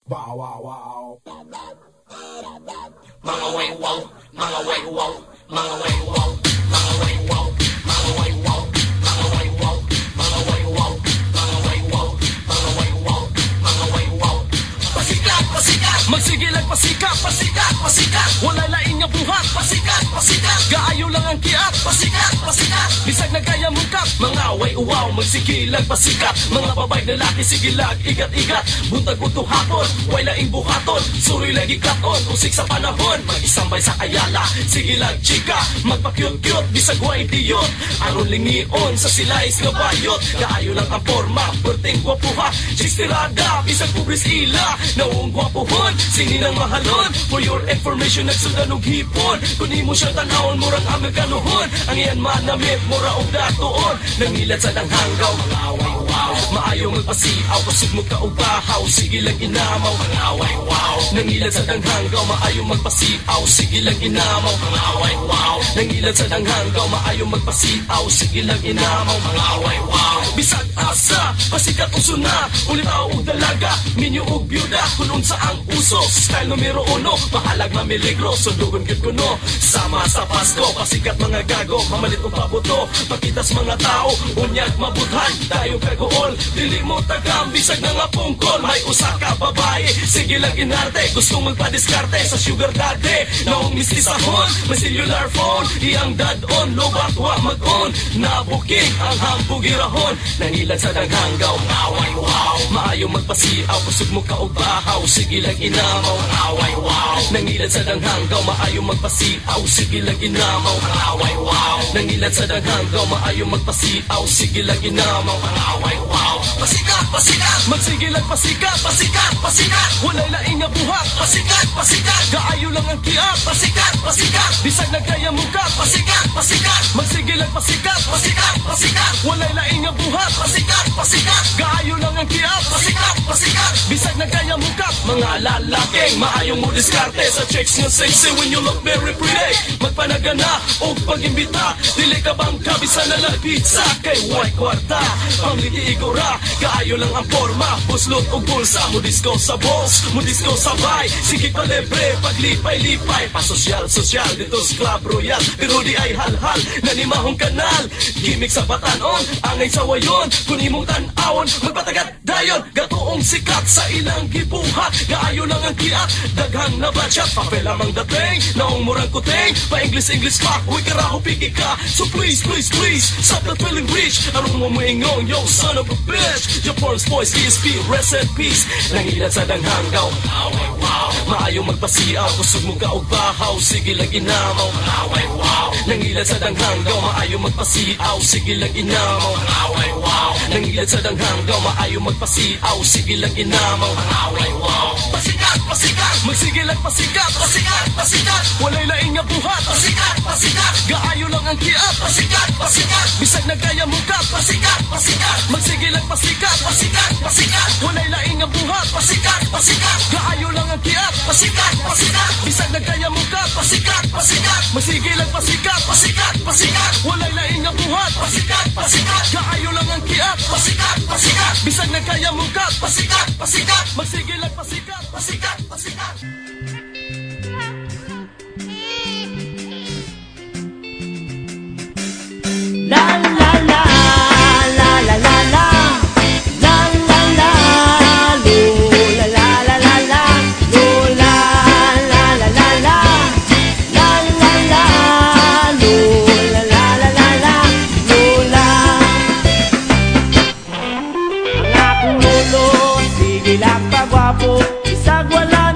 Wow, wow, wow. Mga way wow, mga way wow, mga way wow, mga way wow, mga way wow, mga way wow, mga way wow, mga way wow, mga way wow, mga way wow. Pasikat, pasikat, magsigilag pasikat, pasikat, pasikat. Wala lain nga buhat, pasikat, pasikat. Gaayo lang ang kiat, pasikat, pasikat. Bisag na kaya mungkap, mga way wow, magsigilag pasikat. Mga babay lalaki sigilag, igat-igat. Buntag utuhaton, way laing buhaton. Suri lagi katon, usik sa panahon. Mag-isambay sa ayala, sigilag chika. Magpa-cute-cute, bisag way diyot. Aron lingion sa silais nga bayot. Gaayo lang ang forma, perting gwapuha. Chiksterada, bisag pubris ila. Naong gwapuhon, sini ng mahalon. For your information, nagsundan og hipon. Kung imo siya tanawon, murang Amerikanohon. Ang iyan manamit, mura og datoon. Nangilat sa danghanggaw, mga away wow. Maayo magpasiaw, pasug mo ka og bahaw. Sige lang inamaw, mga away wow. Nangilat sa danghanggaw, maayo magpasiaw. Sige lang inamaw, mga away wow. Nangilat sa danghanggaw, maayo magpasiaw. Sige lang inamaw, mga away wow. Bisag asa, pasikat uso na. Ulitaw og dalaga, minyo og byuda. Kunun sa ang uso, style numero 1. Mahalag mamiligro, sundugon gyud kuno. Sama sa Pasko, pasikat mga gago. Mamalit og pabuto, pakitas mga tao. Unyag mabuthan, dayo kagool. Dili mo tagam, bisag na nga pungkol. May usa ka babae, sige lang inarte. Gusto magpadiskarte sa sugar daddy. Naong mistisahon, may cellular phone. Iyang dad-on, lobat wa mag-on. Nabuking ang hambugirahon. Nangilan sa daghanggaw, away wow. Maayo magpasiaw, kusog mo ka og bahaw. Sige lang inamaw, away wow. Nangilan sa daghanggaw, maayo magpasiaw. Sige lang inamaw, away wow. Nangilan sa daghanggaw, maayo magpasiaw. Sige lang inamaw, away wow. Pasikat, pasikat, magsige lang pasikat, pasikat, pasikat. Walay laing nga buhat, pasikat, pasikat. Gaayo lang ang kiat, pasikat, pasikat. Bisag na kaya mukat, pasikat, pasikat. Magsige lang pasikat, pasikat, pasikat. Walay laing nga buhat, pasikat, pasikat. Gaayo lang ang kiat, pasikat, pasikat. Bisag na kaya mukat, mga lalaking maayong mo diskarte sa chicks nga sexy when you look very pretty. Magpanagana o pag-imbita, dili ka bang kabisa na lang pizza kay white kwarta. Pamliti igora, kaayo lang ang forma, buslot o bulsa. Mudisco sa boss, mudisco sa bay. Sige pa libre, paglipay-lipay. Pasosyal-sosyal dito sa Club Royal. Pero di ay hal-hal, nanimahong kanal. Gimik sa batanon, angay sa wayon. Kung imong tan-awon, magpatagat dayon. Gatoong sikat sa ilang gibuhat. Gaayo lang ang kiat, daghang na batchat. Papel lamang dating, naong murang kuting. Pa-English pa, huwag karaho pigi ka. So please, please, please, stop not feeling rich. Anong mo moingong, yo son of a bitch. Your porn's boys, ESP, rest in peace. Nangilan sa danghanggaw, away wow. Maayo magpasiaw, kusog mo ka og bahaw. Sige lang inamaw, away wow. Nangilan sa danghanggaw, maayo magpasiaw. Sige lang inamaw, away wow. Nangilan sa danghanggaw, maayo magpasiaw. Sige lang inamaw, away wow. Pasikat, pasikat, magsige lang pasikat, pasikat, pasikat. Walay laing nga buhat, pasikat, pasikat. Gaayo lang ang kiat, pasikat, pasikat. Bisag na kaya mukat, pasikat, pasikat. Magsige lang pasikat, pasikat, pasikat. Walay laing nga buhat, pasikat, pasikat. Gaayo lang ang kiat, pasikat, pasikat. Bisag na kaya mukat, pasikat, pasikat. Magsige lang pasikat, pasikat, pasikat. Walay laing nga buhat, pasikat, pasikat. Gaayo lang ang kiat, pasikat, pasikat. Bisag na kaya mukat, pasikat, pasikat. Magsige lang pasikat, pasikat, pasikat. La la la la la la la la la la lo la la la la la lo la la la la la la la la lo la la la la la lo la. Mga kumulo, sige lang pagwapo, isag wala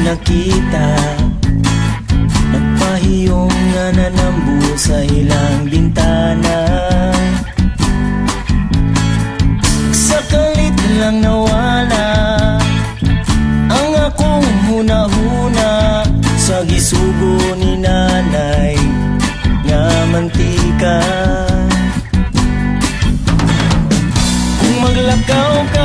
nakita, nagpahiyong nga nanambu sa ilang bintana. Sa kalit lang nawala ang akong hunahuna sa gisugo ni nanay nga mantika. Kung maglakaw ka